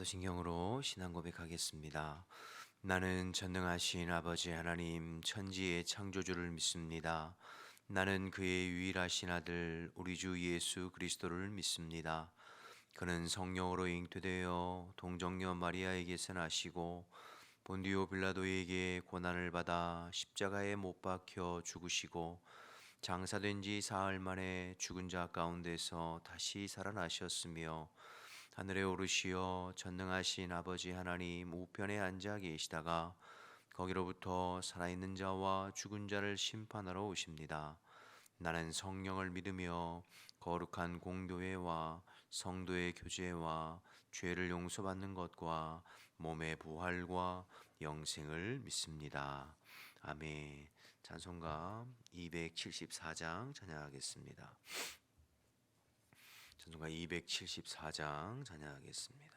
사도신경으로 신앙 고백하겠습니다. 나는 전능하신 아버지 하나님 천지의 창조주를 믿습니다. 나는 그의 유일하신 아들 우리 주 예수 그리스도를 믿습니다. 그는 성령으로 잉태되어 동정녀 마리아에게서 나시고 본디오 빌라도에게 고난을 받아 십자가에 못 박혀 죽으시고 장사된 지 사흘 만에 죽은 자 가운데서 다시 살아나셨으며 하늘에 오르시어 전능하신 아버지 하나님 우편에 앉아 계시다가 거기로부터 살아있는 자와 죽은 자를 심판하러 오십니다. 나는 성령을 믿으며 거룩한 공교회와 성도의 교제와 죄를 용서받는 것과 몸의 부활과 영생을 믿습니다. 아멘. 찬송가 274장 찬양하겠습니다. 찬송가 274장 찬양하겠습니다.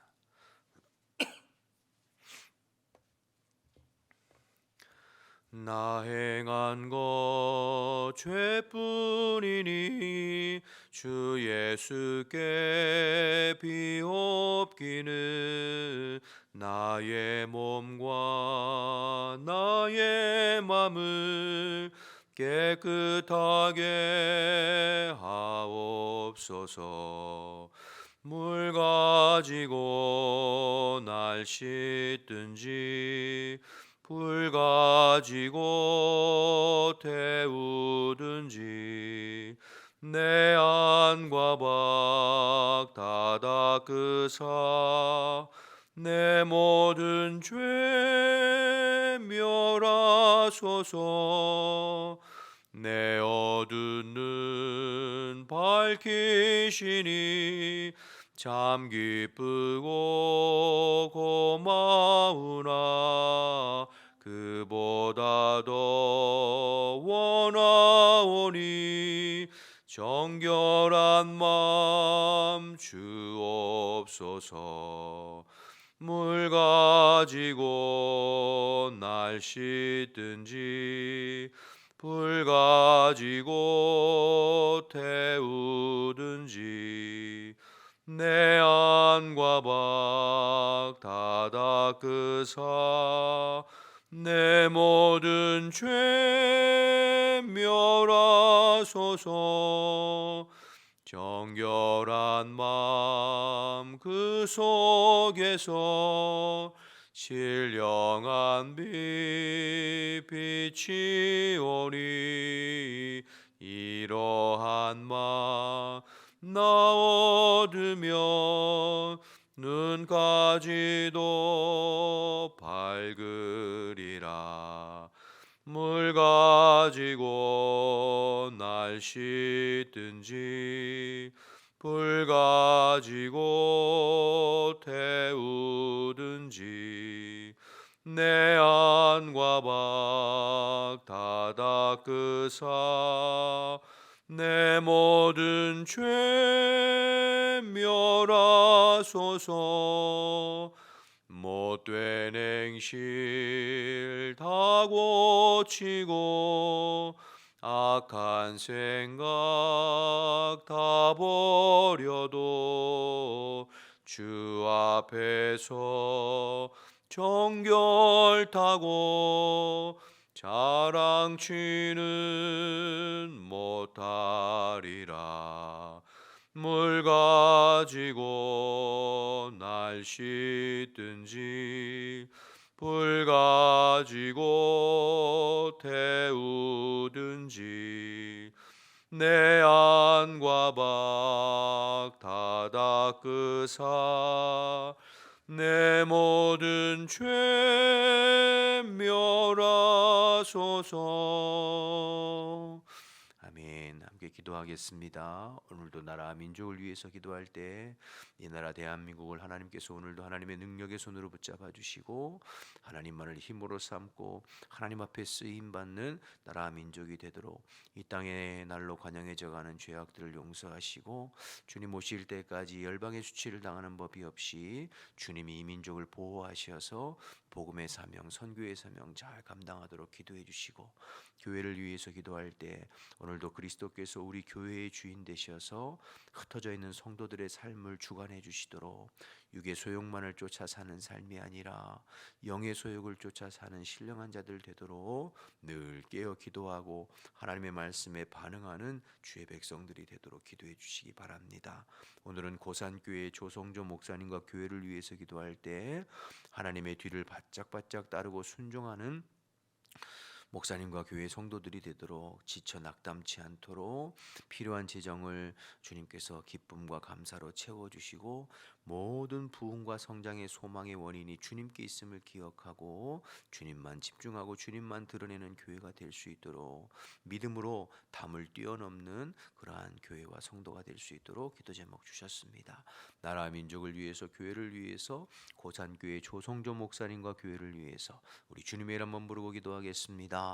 나 행한 것 죄뿐이니 주 예수께 비옵기는 나의 몸과 나의 맘을 깨끗하게 하옵소서. 물 가지고 날 씻든지 불 가지고 태우든지 내 안과 밖 다 닦으사 내 모든 죄 멸하소서. 내 어두운 눈 밝히시니 참 기쁘고 고마우나 그보다 더 원하오니 정결한 마음 주옵소서. 물 가지고 날 씻든지 불 가지고 태우든지 내 안과 밖 다 닦으사 내 모든 죄 멸하소서. 정결한 마음 그 속에서 신령한 빛 비치 오니 이러한 마음 나 얻으면 눈까지도 밝으리라. 물 가지고 날 씻든지 불 가지고 태우든지 내 안과 밖 다 닦으사 내 모든 죄 멸하소서. 못된 행실 다 고치고 악한 생각 다 버려도 주 앞에서 정결타고 자랑치는 못하리라. 물 가지고 날 씻든지 불 가지고 태우든지 내 안과 밖 다 닦으사 내 모든 죄 멸하소서. 아멘. 함께 기도하겠습니다. 오늘도 나라 민족을 위해서 기도할 때 이 나라 대한민국을 하나님께서 오늘도 하나님의 능력의 손으로 붙잡아 주시고 하나님만을 힘으로 삼고 하나님 앞에 쓰임 받는 나라 민족이 되도록 이 땅의 날로 관영해져 가는 죄악들을 용서하시고 주님 오실 때까지 열방의 수치를 당하는 법이 없이 주님이 이 민족을 보호하셔서 복음의 사명, 선교의 사명 잘 감당하도록 기도해 주시고 교회를 위해서 기도할 때 오늘도 그리스도께서 우리 교회의 주인 되셔서 흩어져 있는 성도들의 삶을 주관해 주시도록 육의 소욕만을 쫓아 사는 삶이 아니라 영의 소욕을 쫓아 사는 신령한 자들 되도록 늘 깨어 기도하고 하나님의 말씀에 반응하는 주의 백성들이 되도록 기도해 주시기 바랍니다. 오늘은 고산교회 조성조 목사님과 교회를 위해서 기도할 때 하나님의 뒤를 바짝바짝 따르고 순종하는 목사님과 교회 성도들이 되도록 지쳐 낙담치 않도록 필요한 재정을 주님께서 기쁨과 감사로 채워주시고 모든 부흥과 성장의 소망의 원인이 주님께 있음을 기억하고 주님만 집중하고 주님만 드러내는 교회가 될 수 있도록 믿음으로 담을 뛰어넘는 그러한 교회와 성도가 될 수 있도록 기도 제목 주셨습니다. 나라 민족을 위해서 교회를 위해서 고산교회 조성조 목사님과 교회를 위해서 우리 주님의 이름 한번 부르고 기도하겠습니다.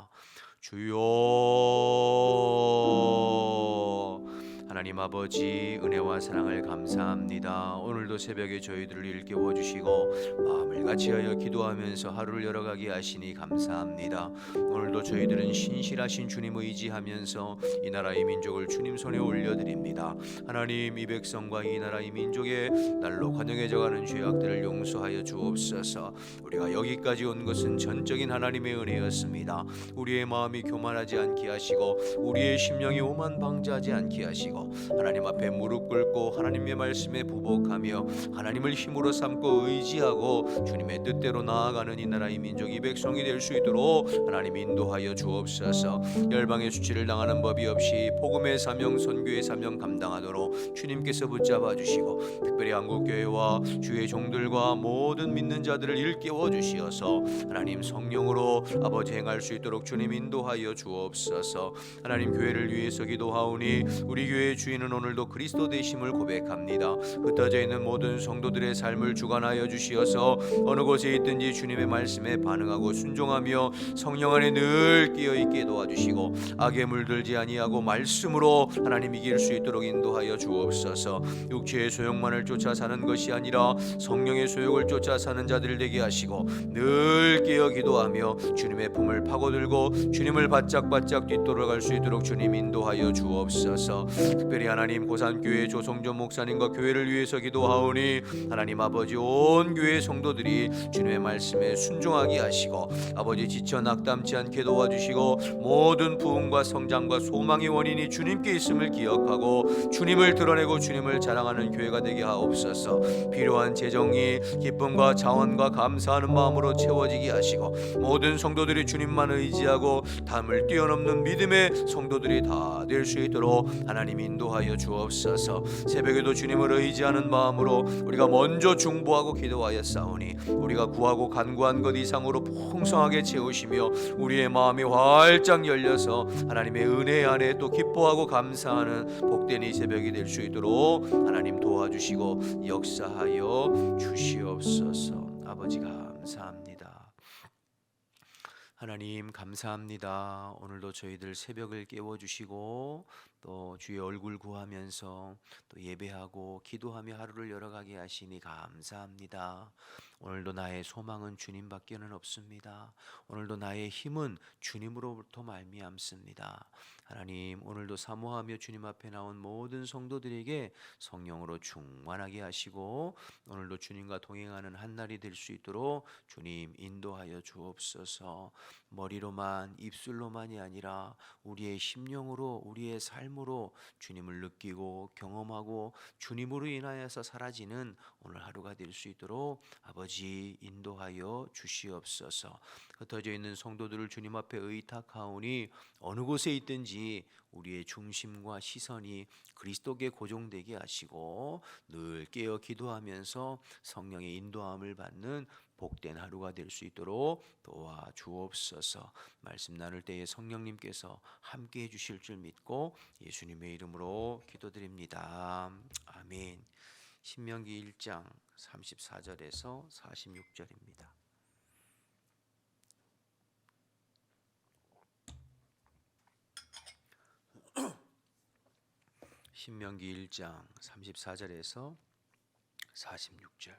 주여 하나님 아버지 은혜와 사랑을 감사합니다. 오늘도 새벽에 저희들을 일깨워 주시고 마음을 같이하여 기도하면서 하루를 열어가게 하시니 감사합니다. 오늘도 저희들은 신실하신 주님 의지하면서 이 나라의 민족을 주님 손에 올려드립니다. 하나님 이 백성과 이 나라 이 민족의 날로 관영해져가는 죄악들을 용서하여 주옵소서. 우리가 여기까지 온 것은 전적인 하나님의 은혜였습니다. 우리의 마음이 교만하지 않게 하시고 우리의 심령이 오만방자하지 않게 하시고 하나님 앞에 무릎 꿇고 하나님의 말씀에 부복하며 하나님을 힘으로 삼고 의지하고 주님의 뜻대로 나아가는 이 나라의 민족 이 백성이 될 수 있도록 하나님 인도하여 주옵소서. 열방의 수치를 당하는 법이 없이 복음의 사명 선교의 사명 감당하도록 주님께서 붙잡아 주시고 특별히 한국교회와 주의 종들과 모든 믿는 자들을 일깨워 주시어서 하나님 성령으로 아버지 행할 수 있도록 주님 인도하여 주옵소서. 하나님 교회를 위해서 기도하오니 우리 교회의 주인은 오늘도 그리스도 되심을 고백합니다. 흩어져 있는 모든 성도들의 삶을 주관하여 주시어서 어느 곳에 있든지 주님의 말씀에 반응하고 순종하며 성령 안에 늘 끼어있게 도와주시고 악에 물들지 아니하고 말씀으로 하나님 이길 수 있도록 인도하여 주옵소서. 육체의 소욕만을 쫓아 사는 것이 아니라 성령의 소욕을 쫓아 사는 자들 되게 하시고 늘 깨어 기도하며 주님의 품을 파고들고 주님을 바짝바짝 뒤돌아갈 수 있도록 주님 인도하여 주옵소서. 특별히 하나님 고산교회 조성조 목사님과 교회를 위해서 기도하오니 하나님 아버지 온 교회 성도들이 주님의 말씀에 순종하게 하시고 아버지 지쳐 낙담치 않게 도와주시고 모든 부흥과 성장과 소망의 원인이 주님께 있음을 기억하고 주님을 드러내고 주님을 자랑하는 교회가 되게 하옵소서. 필요한 재정이 기쁨과 자원과 감사하는 마음으로 채워지게 하시고 모든 성도들이 주님만 의지하고 담을 뛰어넘는 믿음의 성도들이 다 될 수 있도록 하나님 인도하여 주옵소서. 새벽에도 주님을 의지하는 마음으로 우리가 먼저 중보하고 기도하여 싸우니 우리가 구하고 간구한 것 이상으로 풍성하게 채우시며 우리의 마음이 활짝 열려서 하나님의 은혜 안에 또 기뻐하고 감사하는 복된 이 새벽이 될 수 있도록 하나님 도와주시고 역사하여 주시옵소서. 아버지 감사합니다. 하나님 감사합니다. 오늘도 저희들 새벽을 깨워주시고 또 주의 얼굴 구하면서 또 예배하고 기도하며 하루를 열어가게 하시니 감사합니다. 오늘도 나의 소망은 주님밖에는 없습니다. 오늘도 나의 힘은 주님으로부터 말미암습니다. 하나님 오늘도 사모하며 주님 앞에 나온 모든 성도들에게 성령으로 충만하게 하시고 오늘도 주님과 동행하는 한 날이 될 수 있도록 주님 인도하여 주옵소서. 머리로만 입술로만이 아니라 우리의 심령으로 우리의 삶으로 주님을 느끼고 경험하고 주님으로 인하여서 사라지는 오늘 하루가 될 수 있도록 아버지 인도하여 주시옵소서. 흩어져 있는 성도들을 주님 앞에 의탁하오니 어느 곳에 있든지 우리의 중심과 시선이 그리스도께 고정되게 하시고 늘 깨어 기도하면서 성령의 인도함을 받는 복된 하루가 될 수 있도록 도와주옵소서. 말씀 나눌 때에 성령님께서 함께해 주실 줄 믿고 예수님의 이름으로 기도드립니다. 아멘. 신명기 1장 34절에서 46절입니다. 신명기 1장 34절에서 46절.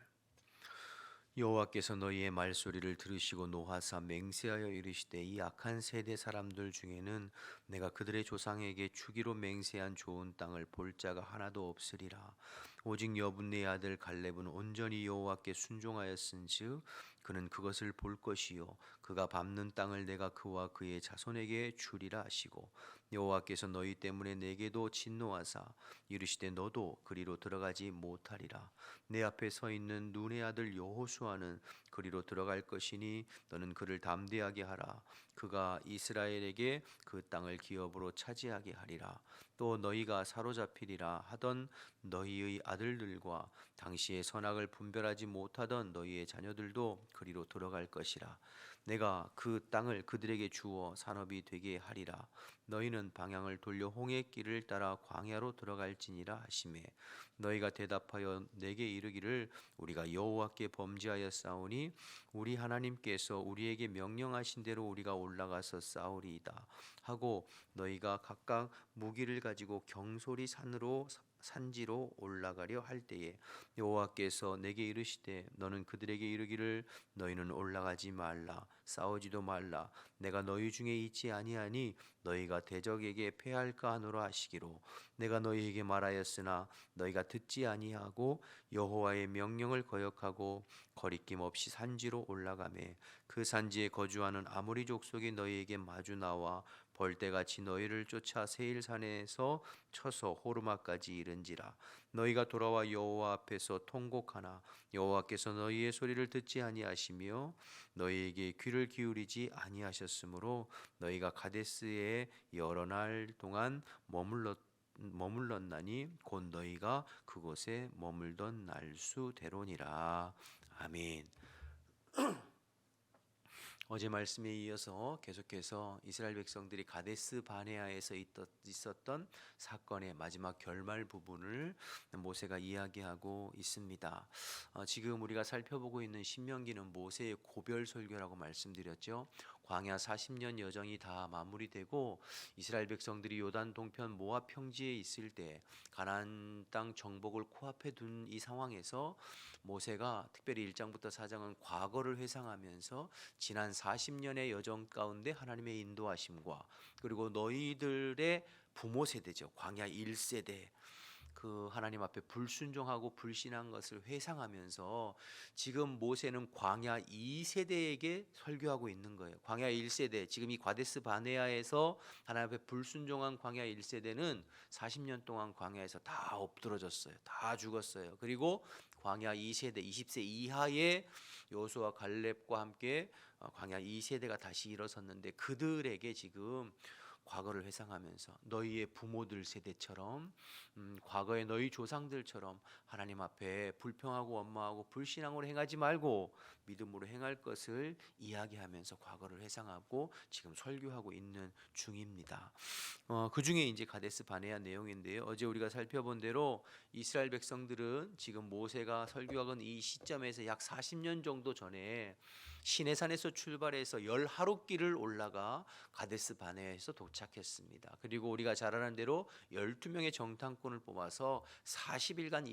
여호와께서 너희의 말소리를 들으시고 노하사 맹세하여 이르시되 이 악한 세대 사람들 중에는 내가 그들의 조상에게 주기로 맹세한 좋은 땅을 볼 자가 하나도 없으리라. 오직 여분의 아들 갈렙은 온전히 여호와께 순종하였은즉 그는 그것을 볼 것이요 그가 밟는 땅을 내가 그와 그의 자손에게 주리라 하시고 여호와께서 너희 때문에 내게도 진노하사 이르시되 너도 그리로 들어가지 못하리라. 내 앞에 서 있는 눈의 아들 여호수아는 그리로 들어갈 것이니 너는 그를 담대하게 하라. 그가 이스라엘에게 그 땅을 기업으로 차지하게 하리라. 또 너희가 사로잡히리라 하던 너희의 아들들과 당시의 선악을 분별하지 못하던 너희의 자녀들도 그리로 들어갈 것이라. 내가 그 땅을 그들에게 주어 산업이 되게 하리라. 너희는 방향을 돌려 홍해 길을 따라 광야로 들어갈지니라 하시매 너희가 대답하여 내게 이르기를 우리가 여호와께 범죄하였사오니 우리 하나님께서 우리에게 명령하신 대로 우리가 올라가서 싸우리이다 하고 너희가 각각 무기를 가지고 경솔히 산지로 올라가려 할 때에 여호와께서 내게 이르시되 너는 그들에게 이르기를 너희는 올라가지 말라 싸우지도 말라 내가 너희 중에 있지 아니하니 너희가 대적에게 패할까 하노라 하시기로 내가 너희에게 말하였으나 너희가 듣지 아니하고 여호와의 명령을 거역하고 거리낌 없이 산지로 올라가매 그 산지에 거주하는 아모리 족속이 너희에게 마주 나와 벌떼같이 너희를 쫓아 세일산에서 쳐서 호르마까지 이른지라. 너희가 돌아와 여호와 앞에서 통곡하나 여호와께서 너희의 소리를 듣지 아니하시며 너희에게 귀를 기울이지 아니하셨으므로 너희가 가데스에 여러 날 동안 머물렀나니 곧 너희가 그곳에 머물던 날수대로니라. 아멘. 어제 말씀에 이어서 계속해서 이스라엘 백성들이 가데스 바네아에서 있었던 사건의 마지막 결말 부분을 모세가 이야기하고 있습니다. 지금 우리가 살펴보고 있는 신명기는 모세의 고별 설교라고 말씀드렸죠. 광야 40년 여정이 다 마무리되고 이스라엘 백성들이 요단 동편 모압 평지에 있을 때 가나안 땅 정복을 코앞에 둔 이 상황에서 모세가 특별히 1장부터 4장은 과거를 회상하면서 지난 40년의 여정 가운데 하나님의 인도하심과 그리고 너희들의 부모 세대죠. 광야 1세대 그 하나님 앞에 불순종하고 불신한 것을 회상하면서 지금 모세는 광야 2세대에게 설교하고 있는 거예요. 광야 1세대 지금 이 과데스 바네아에서 하나님 앞에 불순종한 광야 1세대는 40년 동안 광야에서 다 엎드러졌어요. 다 죽었어요. 그리고 광야 2세대 20세 이하의 여호수아 갈렙과 함께 광야 2세대가 다시 일어섰는데 그들에게 지금 과거를 회상하면서 너희의 부모들 세대처럼 과거의 너희 조상들처럼 하나님 앞에 불평하고 원망하고 불신앙으로 행하지 말고 믿음으로 행할 것을 이야기하면서 과거를 회상하고 지금 설교하고 있는 중입니다. 그 중에 이제 가데스 바네아 내용인데요. 어제 우리가 살펴본 대로 이스라엘 백성들은 지금 모세가 설교하건 이 시점에서 약 40년 정도 전에 시내산에서 출발해서 열 하루길을 올라가 가데스 바네아에서 도착했습니다. 그리고 우리가 잘 아는 대로 12명의 정탐꾼을 뽑아서 40일간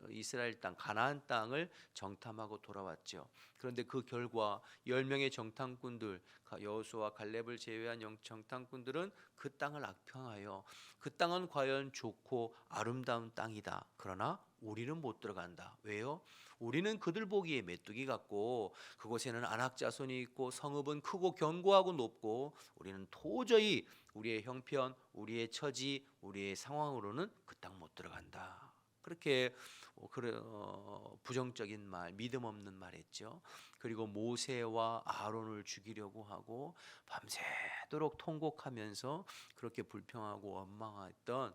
이스라엘 땅 가나안 땅을 정탐하고 돌아왔죠. 그런데 그 결과 10명의 정탐꾼들 여호수아와 갈렙을 제외한 정탐꾼들은 그 땅을 악평하여 그 땅은 과연 좋고 아름다운 땅이다. 그러나 우리는 못 들어간다. 왜요? 우리는 그들 보기에 메뚜기 같고 그곳에는 안악자손이 있고 성읍은 크고 견고하고 높고 우리는 도저히 우리의 형편, 우리의 처지, 우리의 상황으로는 그 땅 못 들어간다. 그렇게 부정적인 말, 믿음 없는 말 했죠. 그리고 모세와 아론을 죽이려고 하고 밤새도록 통곡하면서 그렇게 불평하고 원망했던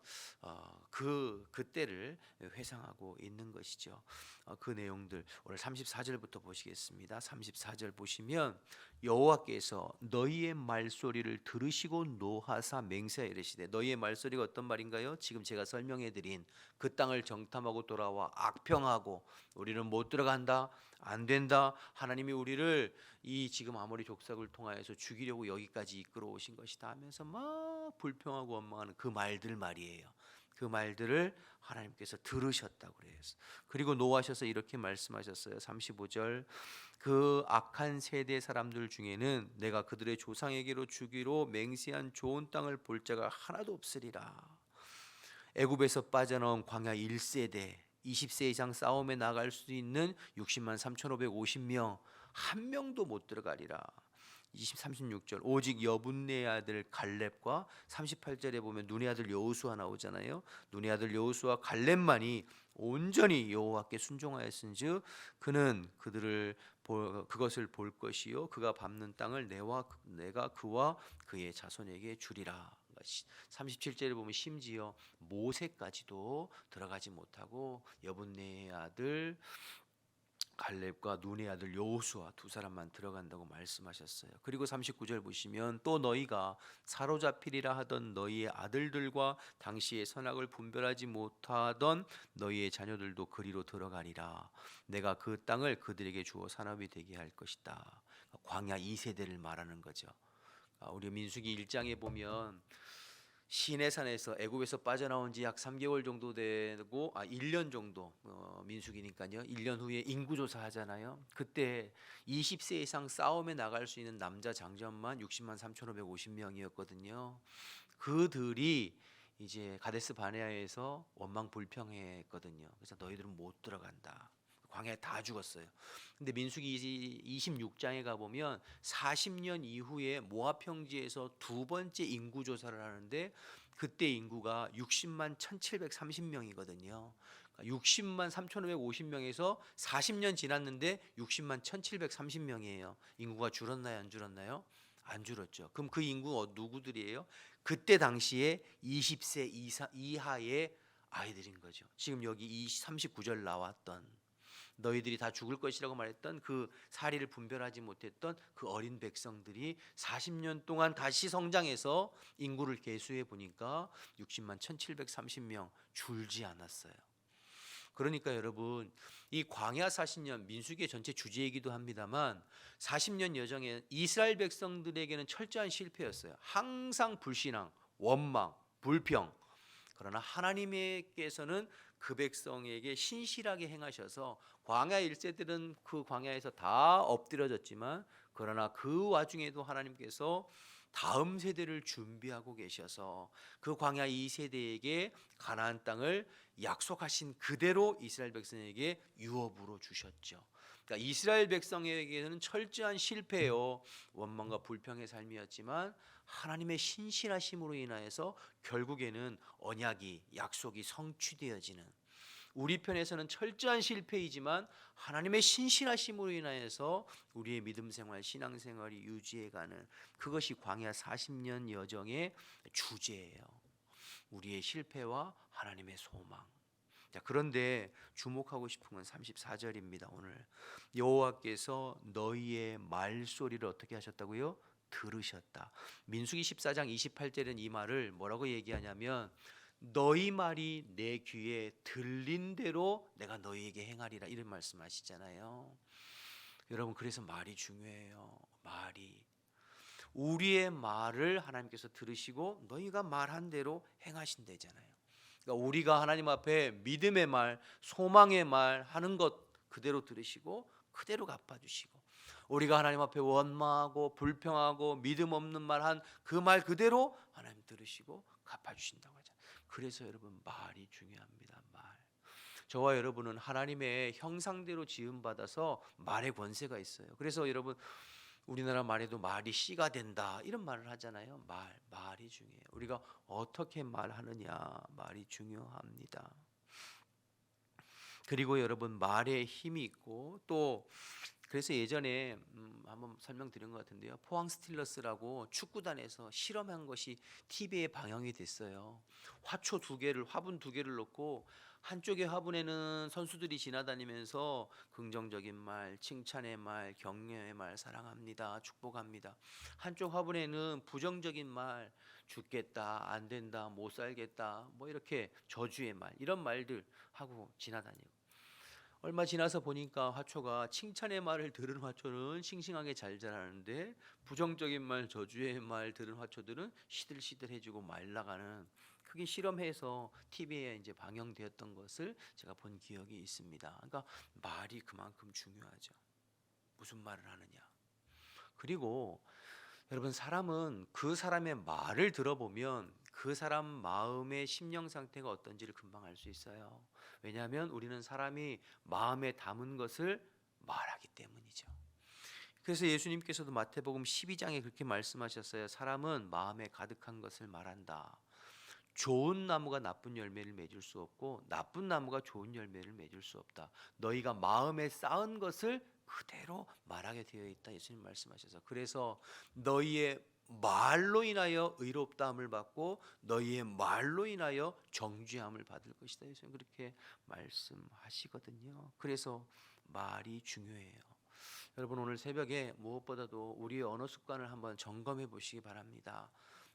그때를 회상하고 있는 것이죠. 그 내용들 오늘 34절부터 보시겠습니다. 34절 보시면 여호와께서 너희의 말소리를 들으시고 노하사 맹세하여 이르시되 너희의 말소리가 어떤 말인가요? 지금 제가 설명해 드린 그 땅을 정탐하고 돌아와 악평하고 우리는 못 들어간다. 안 된다. 하나님이 우리를 이 지금 아모리 족속을 통하여서 죽이려고 여기까지 이끌어 오신 것이다 하면서 막 불평하고 원망하는 그 말들 말이에요. 그 말들을 하나님께서 들으셨다고 그래요. 그리고 노하셔서 이렇게 말씀하셨어요. 35절 그 악한 세대 사람들 중에는 내가 그들의 조상에게로 주기로 맹세한 좋은 땅을 볼 자가 하나도 없으리라. 애굽에서 빠져나온 광야 1세대 20세 이상 싸움에 나갈 수 있는 60만 3,550명 한 명도 못 들어가리라. 36절 오직 여분네 아들 갈렙과 38절에 보면 눈의 아들 여호수아 나오잖아요. 눈의 아들 여호수아 갈렙만이 온전히 여호와께 순종하였은즉 그는 그것을 볼 것이요 그가 밟는 땅을 내가 그와 그의 자손에게 주리라. 37절에 보면 심지어 모세까지도 들어가지 못하고 여분네의 아들 갈렙과 눈의 아들 여호수아 두 사람만 들어간다고 말씀하셨어요. 그리고 39절 보시면 또 너희가 사로잡히리라 하던 너희의 아들들과 당시의 선악을 분별하지 못하던 너희의 자녀들도 그리로 들어가리라. 내가 그 땅을 그들에게 주어 산업이 되게 할 것이다. 광야 2세대를 말하는 거죠. 우리 민수기 1장에 보면 시내산에서 애굽에서 빠져나온 지 약 3개월 정도 되고 1년 정도 민수기니까요. 1년 후에 인구조사 하잖아요. 그때 20세 이상 싸움에 나갈 수 있는 남자 장전만 60만 3,550명이었거든요. 그들이 이제 가데스 바네아에서 원망 불평했거든요. 그래서 너희들은 못 들어간다. 광야에 다 죽었어요. 근데 민수기 26장에 가 보면 40년 이후에 모압 평지에서 두 번째 인구 조사를 하는데 그때 인구가 60만 1,730명이거든요. 60만 3,550명에서 40년 지났는데 60만 1,730명이에요. 인구가 줄었나요, 안 줄었나요? 안 줄었죠. 그럼 그 인구 누구들이에요? 그때 당시에 20세 이하의 아이들인 거죠. 지금 여기 39절 나왔던 너희들이 다 죽을 것이라고 말했던 그 사리를 분별하지 못했던 그 어린 백성들이 40년 동안 다시 성장해서 인구를 계수해 보니까 60만 1,730명 줄지 않았어요. 그러니까 여러분 이 광야 40년 민수기의 전체 주제이기도 합니다만 40년 여정에 이스라엘 백성들에게는 철저한 실패였어요. 항상 불신앙, 원망, 불평. 그러나 하나님께서는 그 백성에게 신실하게 행하셔서 광야 1세들은 그 광야에서 다 엎드려졌지만 그러나 그 와중에도 하나님께서 다음 세대를 준비하고 계셔서 그 광야 2세대에게 가나안 땅을 약속하신 그대로 이스라엘 백성에게 유업으로 주셨죠. 그러니까 이스라엘 백성에게는 철저한 실패요 원망과 불평의 삶이었지만 하나님의 신실하심으로 인하여서 결국에는 언약이 약속이 성취되어지는 우리 편에서는 철저한 실패이지만 하나님의 신실하심으로 인하여서 우리의 믿음 생활, 신앙 생활이 유지해가는 그것이 광야 40년 여정의 주제예요. 우리의 실패와 하나님의 소망. 자, 그런데 주목하고 싶은 건 34절입니다. 오늘 여호와께서 너희의 말소리를 어떻게 하셨다고요? 들으셨다. 민수기 14장 28절은 이 말을 뭐라고 얘기하냐면 너희 말이 내 귀에 들린 대로 내가 너희에게 행하리라 이런 말씀하시잖아요. 여러분 그래서 말이 중요해요. 말이 우리의 말을 하나님께서 들으시고 너희가 말한 대로 행하신대잖아요. 그러니까 우리가 하나님 앞에 믿음의 말, 소망의 말 하는 것 그대로 들으시고 그대로 갚아주시고 우리가 하나님 앞에 원망하고 불평하고 믿음 없는 말 한 그 말 그대로 하나님 들으시고 갚아주신다고 하잖아요. 그래서 여러분 말이 중요합니다. 말. 저와 여러분은 하나님의 형상대로 지음받아서 말의 권세가 있어요. 그래서 여러분 우리나라 말에도 말이 씨가 된다 이런 말을 하잖아요. 말이 중요해요. 우리가 어떻게 말하느냐 말이 중요합니다. 그리고 여러분 말에 힘이 있고 또 그래서 예전에 한번 설명드린 것 같은데요. 포항 스틸러스라고 축구단에서 실험한 것이 TV에 방영이 됐어요. 화분 두 개를 놓고 한쪽의 화분에는 선수들이 지나다니면서 긍정적인 말, 칭찬의 말, 격려의 말, 사랑합니다, 축복합니다. 한쪽 화분에는 부정적인 말, 죽겠다, 안 된다, 못 살겠다, 뭐 이렇게 저주의 말, 이런 말들 하고 지나다니고. 얼마 지나서 보니까 화초가 칭찬의 말을 들은 화초는 싱싱하게 잘 자라는데 부정적인 말, 저주의 말 들은 화초들은 시들시들해지고 말라가는 크게 실험해서 TV에 이제 방영되었던 것을 제가 본 기억이 있습니다. 그러니까 말이 그만큼 중요하죠. 무슨 말을 하느냐. 그리고 여러분 사람은 그 사람의 말을 들어보면 그 사람 마음의 심령 상태가 어떤지를 금방 알 수 있어요. 왜냐하면 우리는 사람이 마음에 담은 것을 말하기 때문이죠. 그래서 예수님께서도 마태복음 12장에 그렇게 말씀하셨어요. 사람은 마음에 가득한 것을 말한다. 좋은 나무가 나쁜 열매를 맺을 수 없고 나쁜 나무가 좋은 열매를 맺을 수 없다. 너희가 마음에 쌓은 것을 그대로 말하게 되어 있다. 예수님 말씀하셔서 그래서 너희의 말로 인하여 의롭다함을 받고 너희의 말로 인하여 정죄함을 받을 것이다. 예수님 그렇게 말씀하시거든요. 그래서 말이 중요해요. 여러분 오늘 새벽에 무엇보다도 우리의 언어 습관을 한번 점검해 보시기 바랍니다.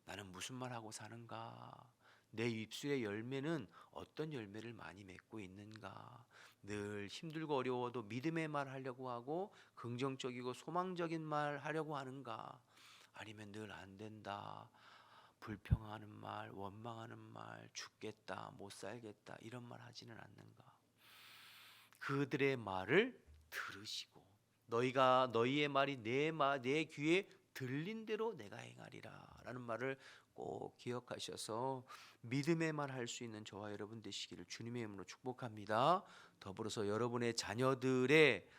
나는 무슨 말하고 사는가? 내 입술의 열매는 어떤 열매를 많이 맺고 있는가? 늘 힘들고 어려워도 믿음의 말 하려고 하고 긍정적이고 소망적인 말 하려고 하는가? 아니면 늘 안 된다, 불평하는 말, 원망하는 말, 죽겠다, 못 살겠다 이런 말 하지는 않는가? 그들의 말을 들으시고 너희가 너희의 말이 내 귀에 들린 대로 내가 행하리라 라는 말을 꼭 기억하셔서 믿음의 말 할 수 있는 저와 여러분 되시기를 주님의 이름으로 축복합니다. 더불어서 여러분의 자녀들의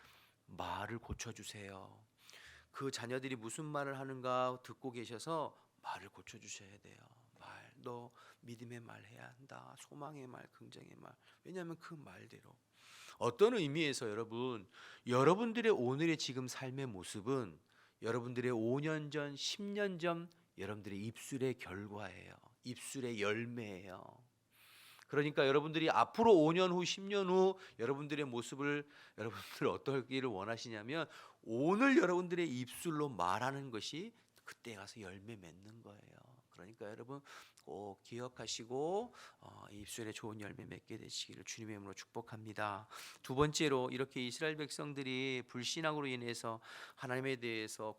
말을 고쳐주세요. 그 자녀들이 무슨 말을 하는가 듣고 계셔서 말을 고쳐주셔야 돼요. 너 믿음의 말 해야 한다. 소망의 말, 긍정의 말. 왜냐하면 그 말대로 어떤 의미에서 여러분들의 오늘의 지금 삶의 모습은 여러분들의 5년 전, 10년 전 여러분들의 입술의 결과예요. 입술의 열매예요. 그러니까 여러분들이 앞으로 5년 후, 10년 후 여러분들의 모습을 여러분들 어떻기를 원하시냐면 오늘 여러분들의 입술로 말하는 것이 그때 가서 열매 맺는 거예요. 그러니까 여러분 꼭 기억하시고 입술에 좋은 열매 맺게 되시기를 주님의 이름으로 축복합니다. 두 번째로 이렇게 이스라엘 백성들이 불신앙으로 인해서 하나님에 대해서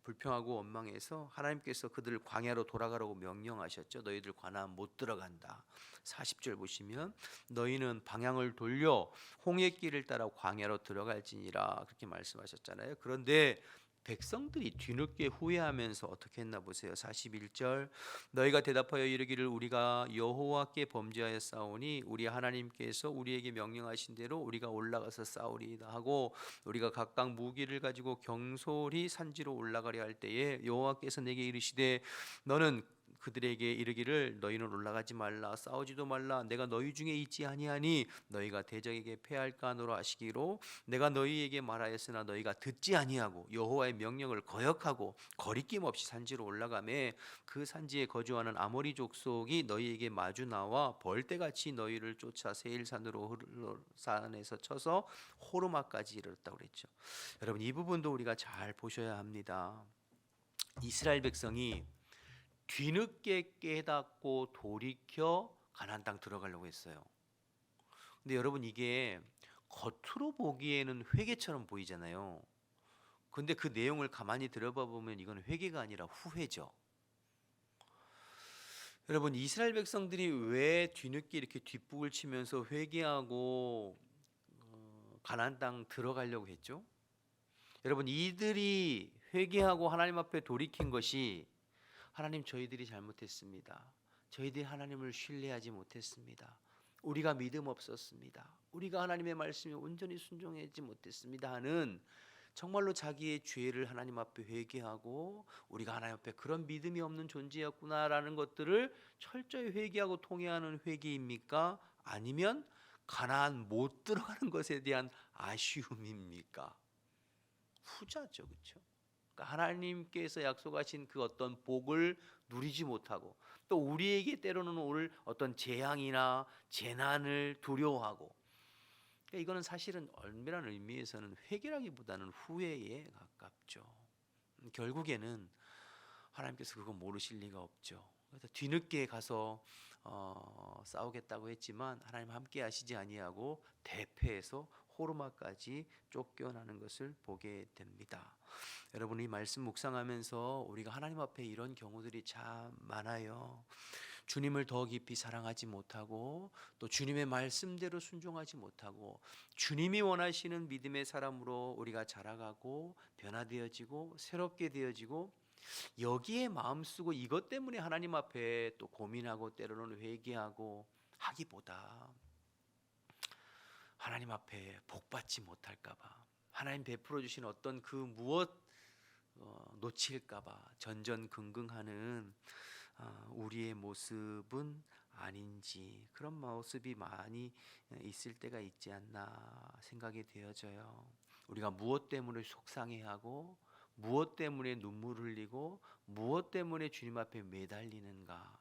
불평하고 원망해서 하나님께서 그들을 광야로 돌아가라고 명령하셨죠. 너희들 가나안 못 들어간다. 40절 보시면 너희는 방향을 돌려 홍해 길을 따라 광야로 들어갈지니라 그렇게 말씀하셨잖아요. 그런데 백성들이 뒤늦게 후회하면서 어떻게 했나 보세요. 41절 너희가 대답하여 이르기를 우리가 여호와께 범죄하였사오니 우리 하나님께서 우리에게 명령하신 대로 우리가 올라가서 싸우리이다 하고 우리가 각각 무기를 가지고 경솔히 산지로 올라가려 할 때에 여호와께서 내게 이르시되 너는 그들에게 이르기를 너희는 올라가지 말라 싸우지도 말라 내가 너희 중에 있지 아니하니 너희가 대적에게 패할까 하노라 하시기로 내가 너희에게 말하였으나 너희가 듣지 아니하고 여호와의 명령을 거역하고 거리낌 없이 산지로 올라가매 그 산지에 거주하는 아모리 족속이 너희에게 마주 나와 벌떼같이 너희를 쫓아 세일산으로 산에서 쳐서 호르마까지 이르렀다고 그랬죠. 여러분 이 부분도 우리가 잘 보셔야 합니다. 이스라엘 백성이 뒤늦게 깨닫고 돌이켜 가나안 땅 들어가려고 했어요. 근데 여러분 이게 겉으로 보기에는 회개처럼 보이잖아요. 근데 그 내용을 가만히 들어봐 보면 이건 회개가 아니라 후회죠. 여러분 이스라엘 백성들이 왜 뒤늦게 이렇게 뒷북을 치면서 회개하고 가나안 땅 들어가려고 했죠? 여러분 이들이 회개하고 하나님 앞에 돌이킨 것이 하나님 저희들이 잘못했습니다. 저희들이 하나님을 신뢰하지 못했습니다. 우리가 믿음 없었습니다. 우리가 하나님의 말씀에 온전히 순종하지 못했습니다 하는 정말로 자기의 죄를 하나님 앞에 회개하고 우리가 하나님 앞에 그런 믿음이 없는 존재였구나라는 것들을 철저히 회개하고 통회하는 회개입니까? 아니면 가나안 못 들어가는 것에 대한 아쉬움입니까? 후자죠. 그렇죠? 그러니까 하나님께서 약속하신 그 어떤 복을 누리지 못하고 또 우리에게 때로는 올 어떤 재앙이나 재난을 두려워하고 그러니까 이거는 사실은 엄밀한 의미에서는 회개라기보다는 후회에 가깝죠. 결국에는 하나님께서 그거 모르실 리가 없죠. 그래서 뒤늦게 가서 싸우겠다고 했지만 하나님 함께 하시지 아니하고 대패해서 호르마까지 쫓겨나는 것을 보게 됩니다. 여러분 이 말씀 묵상하면서 우리가 하나님 앞에 이런 경우들이 참 많아요. 주님을 더 깊이 사랑하지 못하고 또 주님의 말씀대로 순종하지 못하고 주님이 원하시는 믿음의 사람으로 우리가 자라가고 변화되어지고 새롭게 되어지고 여기에 마음 쓰고 이것 때문에 하나님 앞에 또 고민하고 때로는 회개하고 하기보다 하나님 앞에 복받지 못할까봐, 하나님 베풀어 주신 어떤 그 무엇 놓칠까봐 전전긍긍하는 우리의 모습은 아닌지, 그런 모습이 많이 있을 때가 있지 않나 생각이 되어져요. 우리가 무엇 때문에 속상해하고, 무엇 때문에 눈물 흘리고, 무엇 때문에 주님 앞에 매달리는가.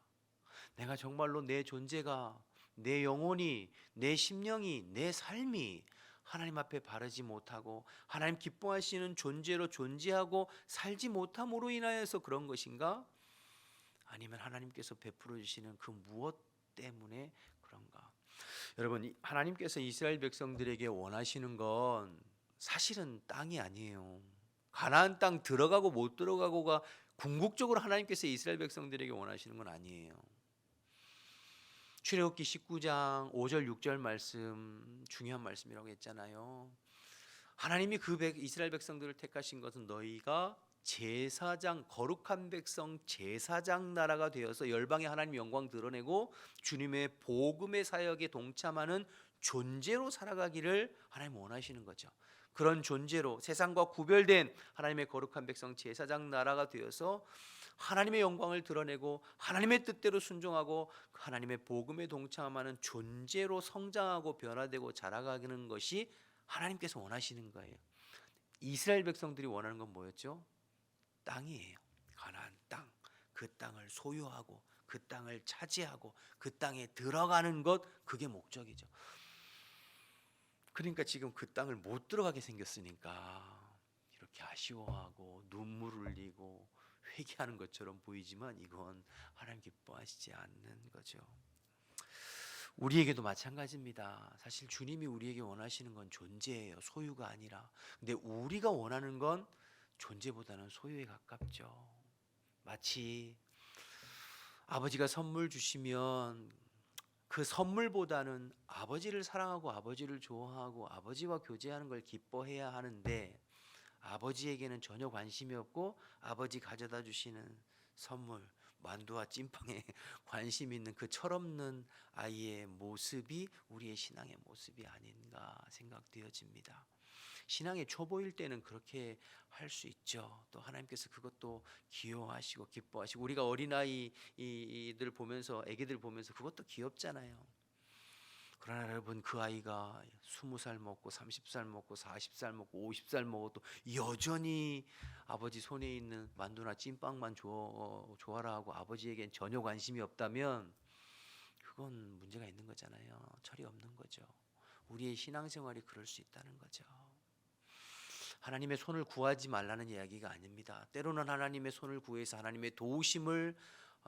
내가 정말로 내 존재가, 내 영혼이, 내 심령이, 내 삶이 하나님 앞에 바르지 못하고 하나님 기뻐하시는 존재로 존재하고 살지 못함으로 인하여서 그런 것인가? 아니면 하나님께서 베풀어 주시는 그 무엇 때문에 그런가? 여러분, 하나님께서 이스라엘 백성들에게 원하시는 건 사실은 땅이 아니에요. 가나안 땅 들어가고 못 들어가고가 궁극적으로 하나님께서 이스라엘 백성들에게 원하시는 건 아니에요. 출애굽기 19장 5절 6절 말씀 중요한 말씀이라고 했잖아요. 하나님이 그 이스라엘 백성들을 택하신 것은 너희가 제사장, 거룩한 백성 제사장 나라가 되어서 열방의 하나님 영광 드러내고 주님의 복음의 사역에 동참하는 존재로 살아가기를 하나님 원하시는 거죠. 그런 존재로 세상과 구별된 하나님의 거룩한 백성 제사장 나라가 되어서 하나님의 영광을 드러내고 하나님의 뜻대로 순종하고 하나님의 복음에 동참하는 존재로 성장하고 변화되고 자라가는 것이 하나님께서 원하시는 거예요. 이스라엘 백성들이 원하는 건 뭐였죠? 땅이에요. 가나안 땅. 그 땅을 소유하고 그 땅을 차지하고 그 땅에 들어가는 것, 그게 목적이죠. 그러니까 지금 그 땅을 못 들어가게 생겼으니까 이렇게 아쉬워하고 눈물 흘리고 회개하는 것처럼 보이지만 이건 하나님 기뻐하시지 않는 거죠. 우리에게도 마찬가지입니다. 사실 주님이 우리에게 원하시는 건 존재예요. 소유가 아니라. 근데 우리가 원하는 건 존재보다는 소유에 가깝죠. 마치 아버지가 선물 주시면 그 선물보다는 아버지를 사랑하고 아버지를 좋아하고 아버지와 교제하는 걸 기뻐해야 하는데, 아버지에게는 전혀 관심이 없고 아버지 가져다 주시는 선물 만두와 찐빵에 관심 있는 그 철없는 아이의 모습이 우리의 신앙의 모습이 아닌가 생각되어집니다. 신앙의 초보일 때는 그렇게 할 수 있죠. 또 하나님께서 그것도 귀여워하시고 기뻐하시고, 우리가 어린아이들 보면서, 애기들 보면서 그것도 귀엽잖아요. 그러나 여러분, 그 아이가 20살 먹고 30살 먹고 40살 먹고 50살 먹어도 여전히 아버지 손에 있는 만두나 찐빵만 좋아라 하고 아버지에겐 전혀 관심이 없다면 그건 문제가 있는 거잖아요. 철이 없는 거죠. 우리의 신앙생활이 그럴 수 있다는 거죠. 하나님의 손을 구하지 말라는 이야기가 아닙니다. 때로는 하나님의 손을 구해서 하나님의 도우심을,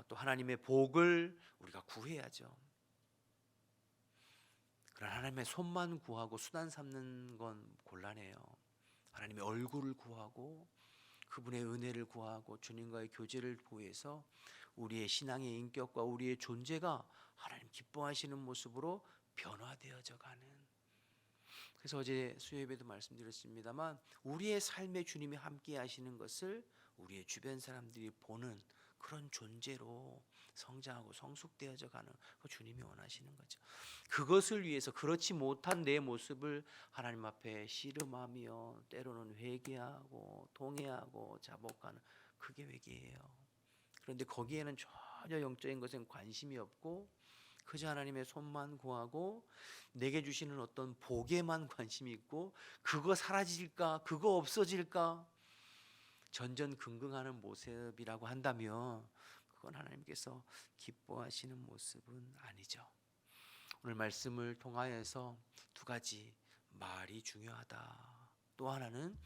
또 하나님의 복을 우리가 구해야죠. 그러나 하나님의 손만 구하고 수단 삼는 건 곤란해요. 하나님의 얼굴을 구하고 그분의 은혜를 구하고 주님과의 교제를 구해서 우리의 신앙의 인격과 우리의 존재가 하나님 기뻐하시는 모습으로 변화되어져 가는. 그래서 어제 수요예배도 말씀드렸습니다만, 우리의 삶에 주님이 함께 하시는 것을 우리의 주변 사람들이 보는 그런 존재로 성장하고 성숙되어져 가는 그 주님이 원하시는 거죠. 그것을 위해서 그렇지 못한 내 모습을 하나님 앞에 씨름하며 때로는 회개하고 통회하고 자복하는, 그게 회개예요. 그런데 거기에는 전혀 영적인 것엔 관심이 없고 그저 하나님의 손만 구하고 내게 주시는 어떤 복에만 관심이 있고, 그거 사라질까 그거 없어질까 전전긍긍하는 모습이라고 한다면 그건 하나님께서 기뻐하시는 모습은 아니죠. 오늘 말씀을 통하여서 두 가지 말이 중요하다. 또 하나는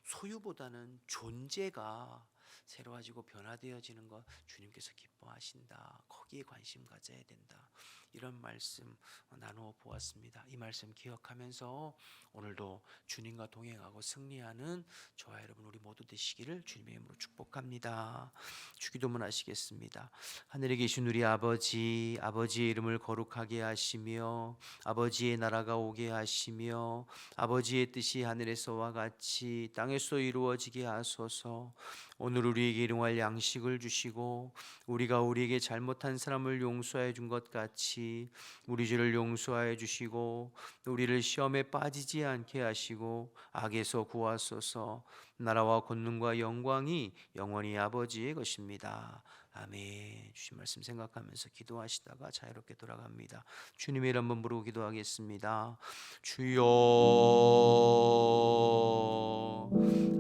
소유보다는 존재가 새로워지고 변화되어지는 것 주님께서 기뻐하신다. 거기에 관심 가져야 된다. 이런 말씀 나누어 보았습니다. 이 말씀 기억하면서 오늘도 주님과 동행하고 승리하는 저와 여러분 우리 모두 되시기를 주님의 이름으로 축복합니다. 주기도문 하시겠습니다. 하늘에 계신 우리 아버지, 아버지의 이름을 거룩하게 하시며 아버지의 나라가 오게 하시며 아버지의 뜻이 하늘에서와 같이 땅에서 이루어지게 하소서. 오늘 우리에게 일용할 양식을 주시고 우리가 우리에게 잘못한 사람을 용서해 준 것 같이 아버지, 우리 죄를 용서하여 주시고 우리를 시험에 빠지지 않게 하시고 악에서 구하소서. 나라와 권능과 영광이 영원히 아버지의 것입니다. 아멘. 주신 말씀 생각하면서 기도하시다가 자유롭게 돌아갑니다. 주님의 이름 한번 부르고 기도하겠습니다. 주여.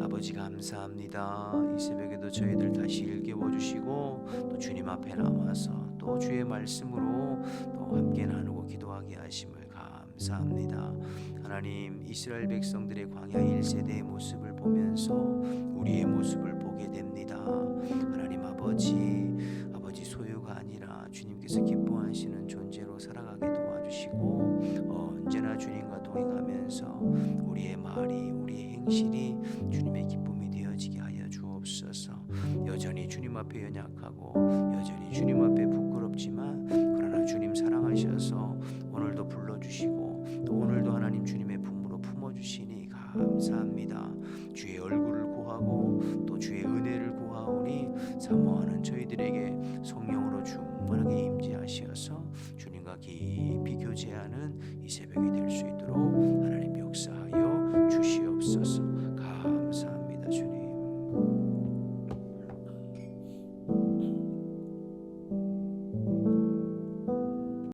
아버지 감사합니다. 이 새벽에도 저희들 다시 일깨워 주시고 또 주님 앞에 남아서 또 주의 말씀으로 또 함께 나누고 기도하게 하심을 감사합니다. 하나님, 이스라엘 백성들의 광야 1세대의 모습을 보면서 우리의 모습을 보게 됩니다. 하나님 아버지 소유가 아니라 주님께서 기뻐하시는 존재로 살아가게 도와주시고 언제나 주님과 동행하면서 우리의 말이, 우리의 행실이 주님의 기쁨이 되어지게 하여 주옵소서. 여전히 주님 앞에 연약하고 여전히 주님 앞에 부끄럽지만 그러나 주님 사랑하셔서 오늘도 불러주시고 또 오늘도 하나님 주님의 품으로 품어주시니 감사합니다. 주의 얼굴을 구하고 또 주의 은혜를 구하오니 사모하는 저희들에게 성령으로 충만하게 임재하시어서 주님과 깊이 교제하는 이 새벽이 될 수 있도록 하나님 역사하여 주시옵소서.